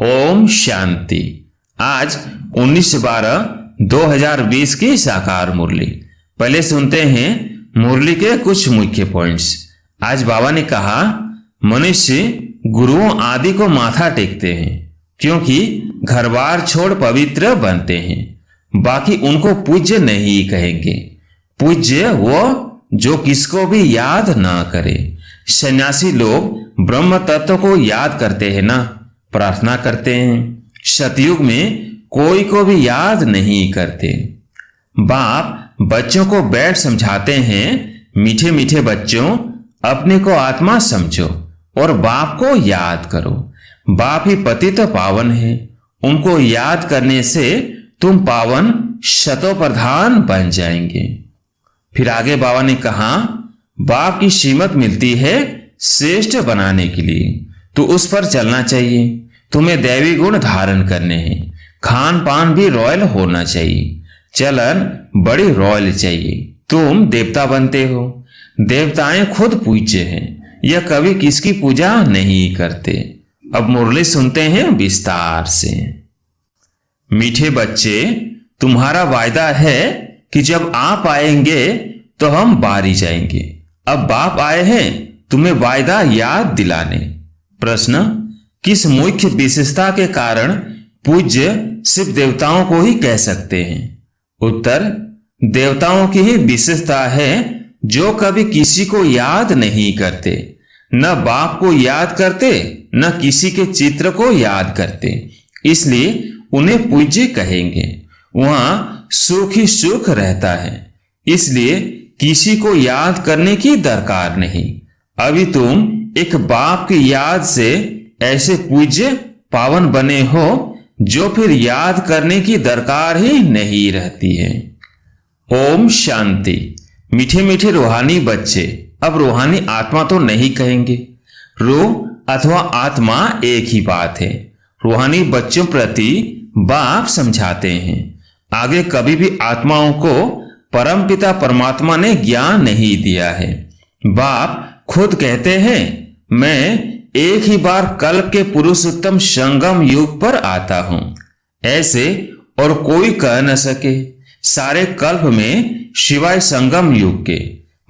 ओम शांति। आज 19/12/2020 की साकार मुरली। पहले सुनते हैं मुरली के कुछ मुख्य पॉइंट्स। आज बाबा ने कहा, मनुष्य गुरुओं आदि को माथा टेकते हैं क्योंकि घर बार छोड़ पवित्र बनते हैं। बाकी उनको पूज्य नहीं कहेंगे। पूज्य वो जो किसको भी याद ना करे। सन्यासी लोग ब्रह्म तत्व को याद करते हैं ना, प्रार्थना करते हैं। सतयुग में कोई को भी याद नहीं करते। बाप बच्चों को बैठ समझाते हैं, मीठे मीठे बच्चों, अपने को आत्मा समझो और बाप को याद करो। बाप ही पतित पावन है। उनको याद करने से तुम पावन शतो प्रधान बन जाएंगे। फिर आगे बाबा ने कहा, बाप की श्रीमत मिलती है श्रेष्ठ बनाने के लिए, तो उस पर चलना चाहिए। तुम्हें दैवी गुण धारण करने हैं। खान पान भी रॉयल होना चाहिए। चलन बड़ी रॉयल चाहिए। तुम देवता बनते हो। देवताएं खुद पूज्य हैं। यह कभी किसकी पूजा नहीं करते। अब मुरली सुनते हैं विस्तार से। मीठे बच्चे, तुम्हारा वायदा है कि जब आप आएंगे तो हम बाहरी जाएंगे। अब बाप आए हैं तुम्हें वायदा याद दिलाने। प्रश्न, किस मुख्य विशेषता के कारण पूज्य सिर्फ देवताओं को ही कह सकते हैं? उत्तर, देवताओं की ही विशेषता है जो कभी किसी को याद नहीं करते, न बाप को याद करते, न किसी के चित्र को याद करते। इसलिए उन्हें पूज्य कहेंगे। वहां सुख ही सुख रहता है, इसलिए किसी को याद करने की दरकार नहीं। अभी तुम एक बाप की याद से ऐसे पूज्य पावन बने हो जो फिर याद करने की दरकार ही नहीं रहती है। ओम शांति। मीठे मीठे रूहानी बच्चे, अब रूहानी आत्मा तो नहीं कहेंगे। रूह अथवा आत्मा एक ही बात है। रूहानी बच्चों प्रति बाप समझाते हैं, आगे कभी भी आत्माओं को परमपिता परमात्मा ने ज्ञान नहीं दिया है। बाप खुद कहते हैं, मैं एक ही बार कल्प के पुरुषोत्तम संगम युग पर आता हूं। ऐसे और कोई कह न सके सारे कल्प में शिवाय संगम युग के।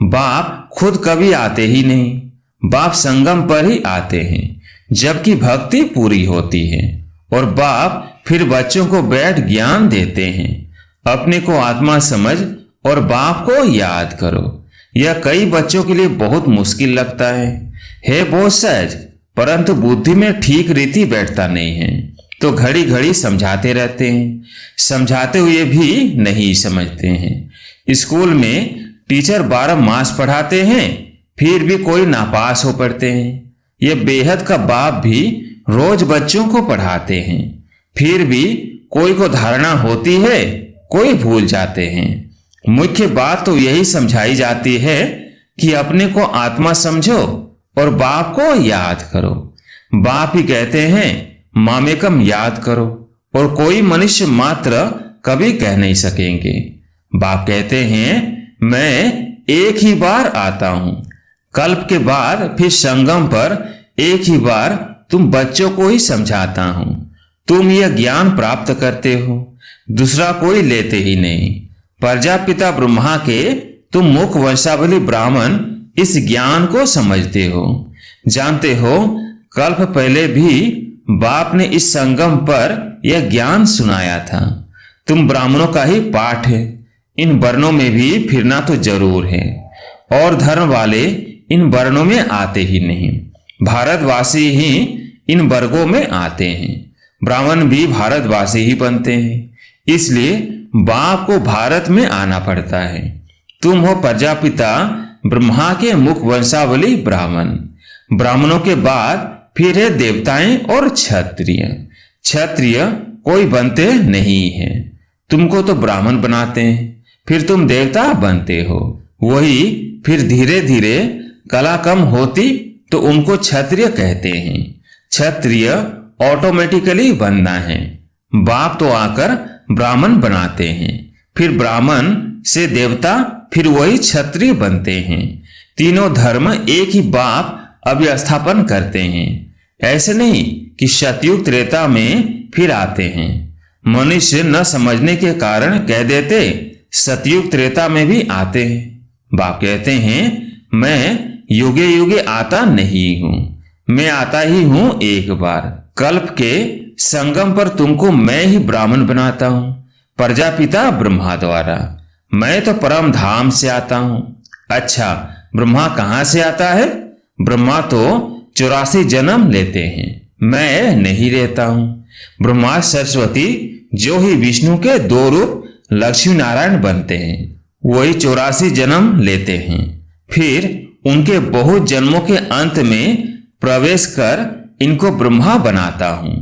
बाप खुद कभी आते ही नहीं। बाप संगम पर ही आते हैं जबकि भक्ति पूरी होती है। और बाप फिर बच्चों को बैठ ज्ञान देते हैं। अपने को आत्मा समझ और बाप को याद करो। यह कई बच्चों के लिए बहुत मुश्किल लगता है बहुत सहज, परंतु बुद्धि में ठीक रीति बैठता नहीं है। तो घड़ी घड़ी समझाते रहते हैं, समझाते हुए भी नहीं समझते हैं। स्कूल में टीचर 12 मास पढ़ाते हैं, फिर भी कोई नापास हो पड़ते हैं। यह बेहद का बाप भी रोज बच्चों को पढ़ाते हैं, फिर भी कोई को धारणा होती है, कोई भूल जाते हैं। मुख्य बात तो यही समझाई जाती है कि अपने को आत्मा समझो और बाप को याद करो। बाप ही कहते हैं, मामेकम याद करो, और कोई मनुष्य मात्र कभी कह नहीं सकेंगे। बाप कहते हैं, मैं एक ही बार आता हूं। कल्प के बाद फिर संगम पर एक ही बार तुम बच्चों को ही समझाता हूं। तुम यह ज्ञान प्राप्त करते हो, दूसरा कोई लेते ही नहीं। प्रजापिता ब्रह्मा के तुम मुख वंशावली ब्राह्मण इस ज्ञान को समझते हो, जानते हो। कल्प पहले भी बाप ने इस संगम पर यह ज्ञान सुनाया था। तुम ब्राह्मणों का ही पाठ है। इन वर्णों में भी फिरना तो जरूर है, और धर्म वाले इन वर्णों में आते ही नहीं। भारतवासी ही इन वर्गों में आते हैं। ब्राह्मण भी भारतवासी ही बनते हैं, इसलिए बाप को भारत में आना पड़ता है। तुम हो प्रजापिता ब्रह्मा के मुख वंशावली ब्राह्मण। ब्राह्मणों के बाद फिर है देवताएं और क्षत्रिय। क्षत्रिय कोई बनते नहीं है। तुमको तो ब्राह्मण बनाते हैं, फिर तुम देवता बनते हो। वही फिर धीरे धीरे कला कम होती तो उनको क्षत्रिय कहते हैं। क्षत्रिय ऑटोमेटिकली बनना है। बाप तो आकर ब्राह्मण बनाते हैं, फिर ब्राह्मण से देवता, फिर वही क्षत्रिय बनते हैं। तीनों धर्म एक ही बाप अभिस्थापन करते हैं। ऐसे नहीं कि सतयुग त्रेता में फिर आते हैं। मनुष्य न समझने के कारण कह देते सतयुग त्रेता में भी आते हैं। बाप कहते हैं मैं युगे युगे आता नहीं हूं, मैं आता ही हूं एक बार। कल्प के संगम पर तुमको मैं ही ब्राह्मण बनाता हूं, प्रजापिता ब्रह्मा द्वारा। मैं तो परम धाम से आता हूं। अच्छा, ब्रह्मा कहां से आता है? ब्रह्मा तो 84 जन्म लेते हैं, मैं नहीं रहता हूं। ब्रह्मा सरस्वती जो ही विष्णु के 2 रूप लक्ष्मी नारायण बनते हैं, वही 84 जन्म लेते हैं। फिर उनके बहुत जन्मों के अंत में प्रवेश कर इनको ब्रह्मा बनाता हूं।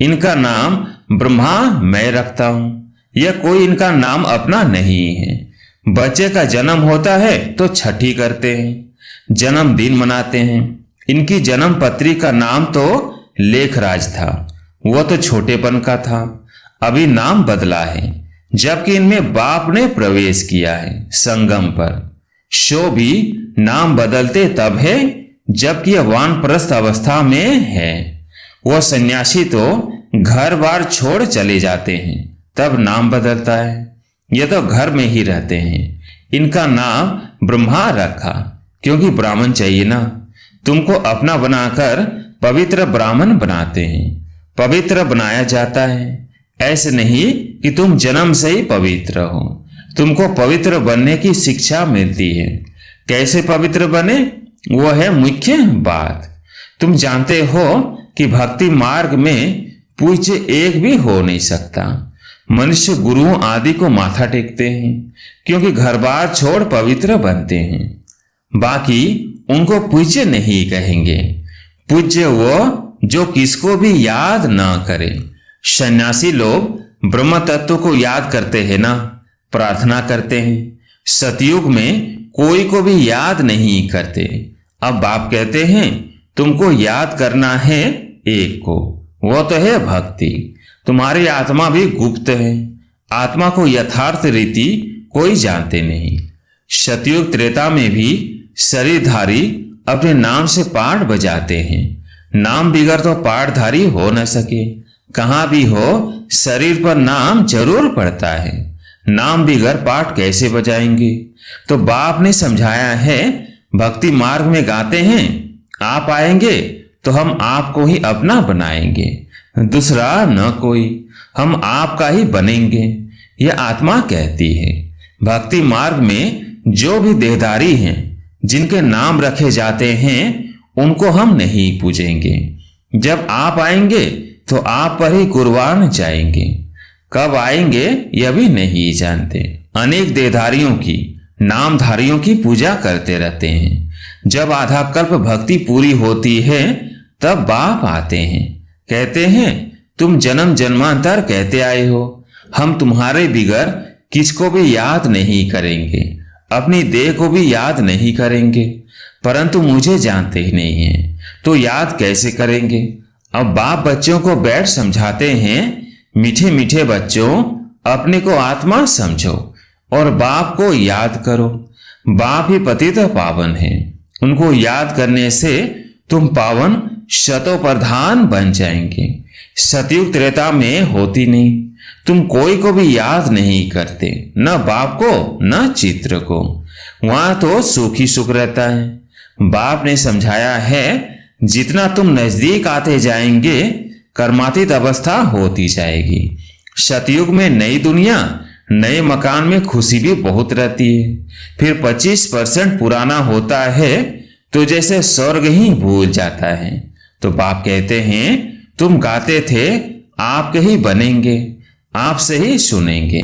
इनका नाम ब्रह्मा मैं रखता हूं। यह कोई इनका नाम अपना नहीं है। बच्चे का जन्म होता है तो छठी करते हैं, जन्मदिन मनाते हैं। इनकी जन्म पत्री का नाम तो लेखराज था, वह तो छोटेपन का था, अभी नाम बदला है, जबकि इनमें बाप ने प्रवेश किया है संगम पर। शो भी नाम बदलते तब है जबकि यह वानप्रस्थ अवस्था में है। वह सन्यासी तो घर बार छोड़ चले जाते हैं, तब नाम बदलता है। ये तो घर में ही रहते हैं। इनका नाम ब्रह्मा रखा क्योंकि ब्राह्मण चाहिए ना। तुमको अपना बनाकर पवित्र ब्राह्मण बनाते हैं। पवित्र बनाया जाता है, ऐसे नहीं कि तुम जन्म से ही पवित्र हो। तुमको पवित्र बनने की शिक्षा मिलती है। कैसे पवित्र बने, वो है मुख्य बात। तुम जानते हो कि भक्ति मार्ग में पूज्य एक भी हो नहीं सकता। मनुष्य गुरुओं आदि को माथा टेकते हैं क्योंकि घर बार छोड़ पवित्र बनते हैं। बाकी उनको पूज्य नहीं कहेंगे। पूज्य वो जो किसको भी याद ना करे। सन्यासी लोग ब्रह्म तत्व को याद करते हैं ना, प्रार्थना करते हैं। सतयुग में कोई को भी याद नहीं करते। अब बाप कहते हैं तुमको याद करना है एक को, वो तो है भक्ति। तुम्हारी आत्मा भी गुप्त है। आत्मा को यथार्थ रीति कोई जानते नहीं। सतयुग त्रेता में भी शरीरधारी अपने नाम से पाठ बजाते हैं। नाम बिगड़ तो पाठधारी हो न सके। कहां भी हो शरीर पर नाम जरूर पड़ता है। नाम बिगड़ पाठ कैसे बजाएंगे? तो बाप ने समझाया है भक्ति मार्ग में गाते हैं आप आएंगे तो हम आपको ही अपना बनाएंगे, दूसरा न कोई, हम आपका ही बनेंगे। यह आत्मा कहती है। भक्ति मार्ग में जो भी देहधारी हैं, जिनके नाम रखे जाते हैं, उनको हम नहीं पूजेंगे। जब आप आएंगे तो आप पर ही कुर्बान जाएंगे। कब आएंगे यह भी नहीं जानते। अनेक देहधारियों की, नामधारियों की पूजा करते रहते हैं। जब आधा कल्प भक्ति पूरी होती है तब बाप आते हैं, कहते हैं तुम जन्म जन्मांतर कहते आए हो, हम तुम्हारे बिगर किसको भी याद नहीं करेंगे, अपनी देह को भी याद नहीं करेंगे, परंतु मुझे जानते ही नहीं हैं, तो याद कैसे करेंगे? अब बाप बच्चों को बैठ समझाते हैं, मीठे मीठे बच्चों, अपने को आत्मा समझो और बाप को याद करो। बाप ही पतित पावन है। उनको याद करने से तुम पावन शतो प्रधान बन जाएंगे। सतयुग त्रेता में होती नहीं। तुम कोई को भी याद नहीं करते, न बाप को न चित्र को। वहां तो सुख ही सुख रहता है। बाप ने समझाया है जितना तुम नजदीक आते जाएंगे कर्मातीत अवस्था होती जाएगी। सतयुग में नई दुनिया, नए मकान में खुशी भी बहुत रहती है। फिर 25% पुराना होता है तो जैसे स्वर्ग ही भूल जाता है। तो बाप कहते हैं तुम गाते थे आपके ही बनेंगे, आपसे ही सुनेंगे।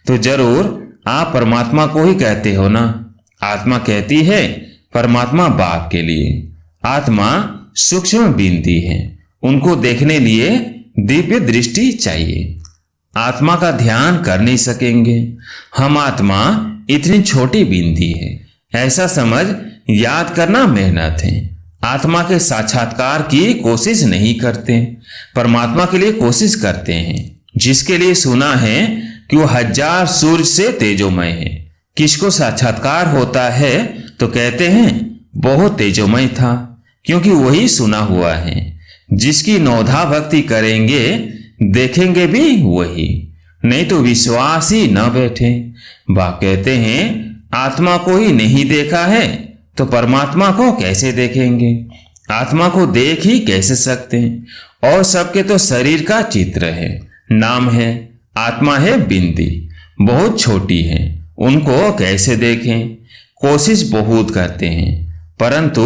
तो जरूर आप परमात्मा को ही कहते हो ना। आत्मा कहती है परमात्मा बाप के लिए। आत्मा सूक्ष्म बिंदी है, उनको देखने लिए दिव्य दृष्टि चाहिए। आत्मा का ध्यान कर नहीं सकेंगे। हम आत्मा इतनी छोटी बिंदी है, ऐसा समझ याद करना मेहनत है। आत्मा के साक्षात्कार की कोशिश नहीं करते, परमात्मा के लिए कोशिश करते हैं। जिसके लिए सुना है कि वो 1000 सूर्य से तेजोमय है। किसको साक्षात्कार होता है तो कहते हैं बहुत तेजोमय था, क्योंकि वही सुना हुआ है। जिसकी नौधा भक्ति करेंगे देखेंगे भी वही, नहीं तो विश्वास ही न बैठे। बा कहते हैं आत्मा को ही नहीं देखा है तो परमात्मा को कैसे देखेंगे? आत्मा को देख ही कैसे सकते हैं? और सबके तो शरीर का चित्र है, नाम है, आत्मा है बिंदी, बहुत छोटी है, उनको कैसे देखें? कोशिश बहुत करते हैं परंतु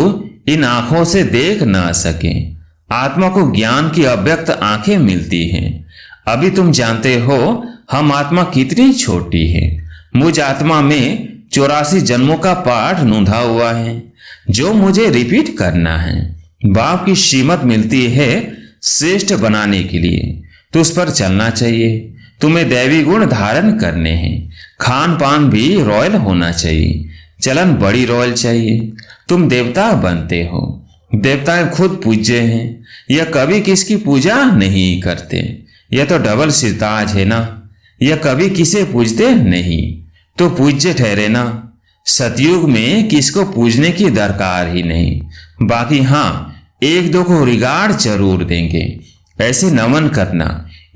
इन आंखों से देख ना सकें। आत्मा को ज्ञान की अव्यक्त आंखें मिलती हैं। अभी तुम जानते हो हम आत्मा कितनी छोटी है। मुझ आत्मा में 84 जन्मों का पाठ नूंधा हुआ है जो मुझे रिपीट करना है। बाप की श्रीमत मिलती है श्रेष्ठ बनाने के लिए, तो उस पर चलना चाहिए। तुम्हें दैवी गुण धारण करने हैं। खान पान भी रॉयल होना चाहिए, चलन बड़ी रॉयल चाहिए। तुम देवता बनते हो, देवताएं खुद पूज्य हैं, यह कभी किसकी पूजा नहीं करते। यह तो डबल सिरताज है ना, यह कभी किसे पूजते नहीं तो पूज्य ठहरे ना। सतयुग में किसको पूजने की दरकार ही नहीं। बाकी हाँ, एक दो को रिगार्ड जरूर देंगे। ऐसे नमन करना,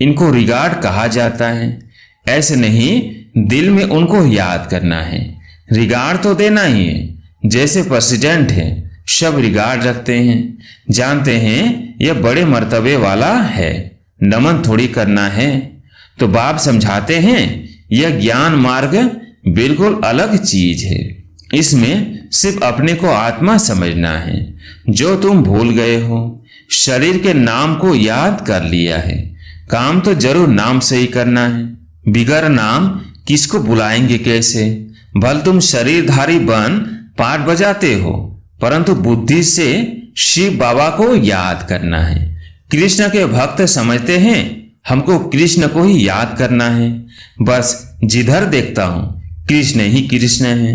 इनको रिगार्ड कहा जाता है। ऐसे नहीं, दिल में उनको याद करना है। रिगार्ड तो देना ही है। जैसे प्रेसिडेंट है, सब रिगार्ड रखते हैं, जानते हैं यह बड़े मर्तबे वाला है, नमन थोड़ी करना है। तो बाप समझाते हैं यह ज्ञान मार्ग बिल्कुल अलग चीज है। इसमें सिर्फ अपने को आत्मा समझना है, जो तुम भूल गए हो। शरीर के नाम को याद कर लिया है, काम तो जरूर नाम से ही करना है। बिगर नाम किसको बुलाएंगे कैसे? भल तुम शरीरधारी बन पाठ बजाते हो, परंतु बुद्धि से शिव बाबा को याद करना है। कृष्ण के भक्त समझते हैं हमको कृष्ण को ही याद करना है। बस जिधर देखता हूं कृष्ण ही कृष्ण है।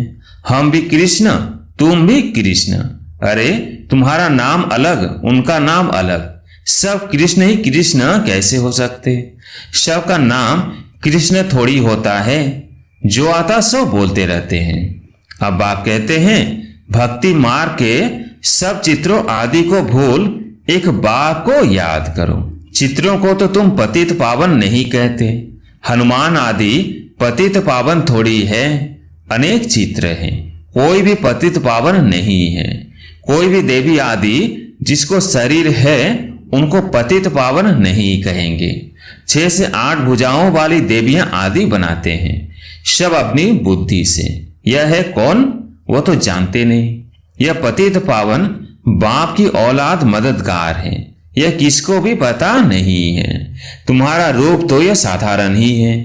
हम भी कृष्ण, तुम भी कृष्ण। अरे तुम्हारा नाम अलग, उनका नाम अलग, सब कृष्ण ही कृष्ण कैसे हो सकते? सबका नाम कृष्ण थोड़ी होता है, जो आता सो बोलते रहते हैं। अब बाप कहते हैं भक्ति मार्ग के सब चित्रों आदि को भूल एक बाप को याद करो। चित्रों को तो तुम पतित पावन नहीं कहते। हनुमान आदि पतित पावन थोड़ी है, अनेक चित्र हैं, कोई भी पतित पावन नहीं है। कोई भी देवी आदि जिसको शरीर है उनको पतित पावन नहीं कहेंगे। 6 से 8 भुजाओं वाली देवियां आदि बनाते हैं, सब अपनी बुद्धि से। यह है कौन? वो तो जानते नहीं। यह पतित पावन बाप की औलाद मददगार है, यह किसको भी पता नहीं है। तुम्हारा रूप तो यह साधारण ही है,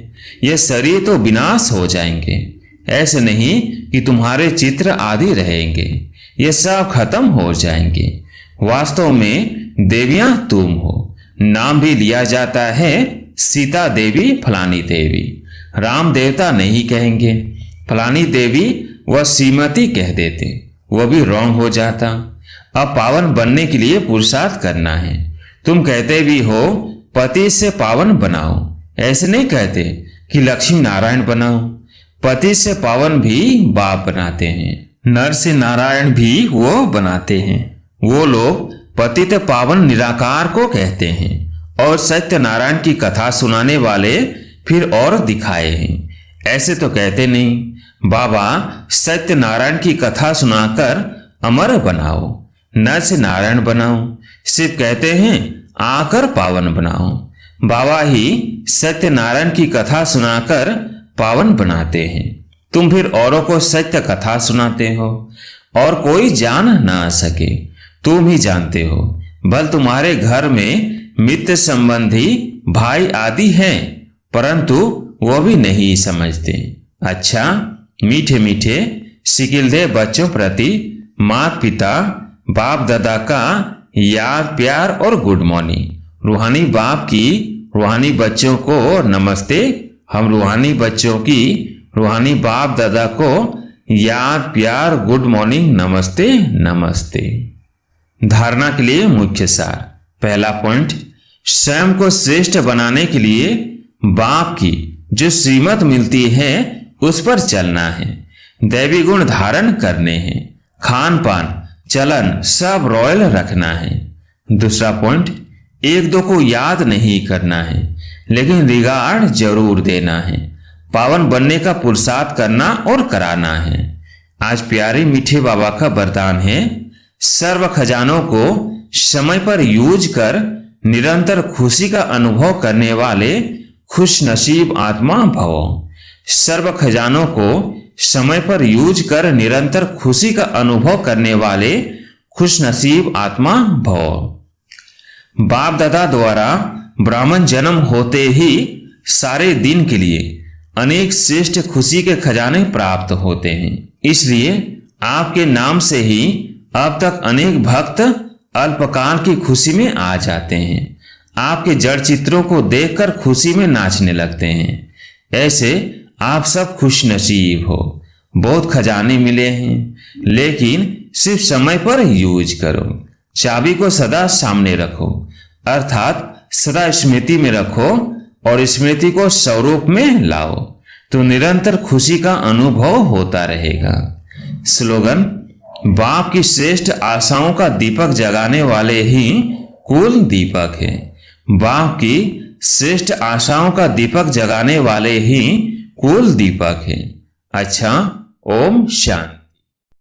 यह शरीर तो विनाश हो जाएंगे। ऐसे नहीं कि तुम्हारे चित्र आदि रहेंगे, ये सब खत्म हो जाएंगे। वास्तव में देवियां तुम हो। नाम भी लिया जाता है सीता देवी, फलानी देवी। राम देवता नहीं कहेंगे, फलानी देवी व श्रीमती कह देते, वह भी रॉन्ग हो जाता। अब पावन बनने के लिए पुरुषार्थ करना है। तुम कहते भी हो पति से पावन बनाओ, ऐसे नहीं कहते कि लक्ष्मी नारायण बनाओ। पति से पावन भी बाप बनाते हैं, नर से नारायण भी वो बनाते हैं। वो लोग पतित पावन निराकार को कहते हैं और सत्यनारायण की कथा सुनाने वाले फिर और दिखाए हैं। ऐसे तो कहते नहीं बाबा सत्यनारायण की कथा सुनाकर अमर बनाओ, नर से नारायण बनाओ। सिर्फ कहते हैं आकर पावन बनाओ। बाबा ही सत्यनारायण की कथा सुनाकर पावन बनाते हैं। तुम फिर औरों को सत्य कथा सुनाते हो और कोई जान ना सके, तुम ही जानते हो। भल तुम्हारे घर में मित्र संबंधी भाई आदि हैं, परंतु वो भी नहीं समझते। अच्छा, मीठे मीठे सिकिलदे बच्चों प्रति माता पिता बाप दादा का याद प्यार और गुड मॉर्निंग। रूहानी बाप की रूहानी बच्चों को नमस्ते। हम रूहानी बच्चों की रूहानी बाप दादा को याद प्यार गुड मॉर्निंग नमस्ते नमस्ते। धारणा के लिए मुख्य सार। पहला पॉइंट, स्वयं को श्रेष्ठ बनाने के लिए बाप की जो श्रीमत मिलती है उस पर चलना है। दैवी गुण धारण करने हैं। खान पान चलन सब रॉयल रखना है। दूसरा पॉइंट, एक दो को याद नहीं करना है, लेकिन रिगार्ड जरूर देना है। पावन बनने का पुरुषार्थ करना और कराना है। आज प्यारे मीठे बाबा का वरदान है, सर्व खजानों को समय पर यूज कर निरंतर खुशी का अनुभव करने वाले खुश नसीब आत्मा भव। सर्व खजानों को समय पर यूज कर निरंतर खुशी का अनुभव करने वाले खुश नसीब आत्मा भव। बाप दादा द्वारा ब्राह्मण जन्म होते ही सारे दिन के लिए अनेक श्रेष्ठ खुशी के खजाने प्राप्त होते हैं। इसलिए आपके नाम से ही अब तक अनेक भक्त अल्पकाल की खुशी में आ जाते हैं। आपके जड़ चित्रों को देखकर खुशी में नाचने लगते हैं। ऐसे आप सब खुश नसीब हो। बहुत खजाने मिले हैं, लेकिन सिर्फ समय पर यूज करो। चाबी को सदा सामने रखो, अर्थात सदा स्मृति में रखो और स्मृति को स्वरूप में लाओ, तो निरंतर खुशी का अनुभव होता रहेगा। स्लोगन, बाप की श्रेष्ठ आशाओं का दीपक जगाने वाले ही कुल दीपक है। बाप की श्रेष्ठ आशाओं का दीपक जगाने वाले ही कुल दीपक है। अच्छा, ओम शांति।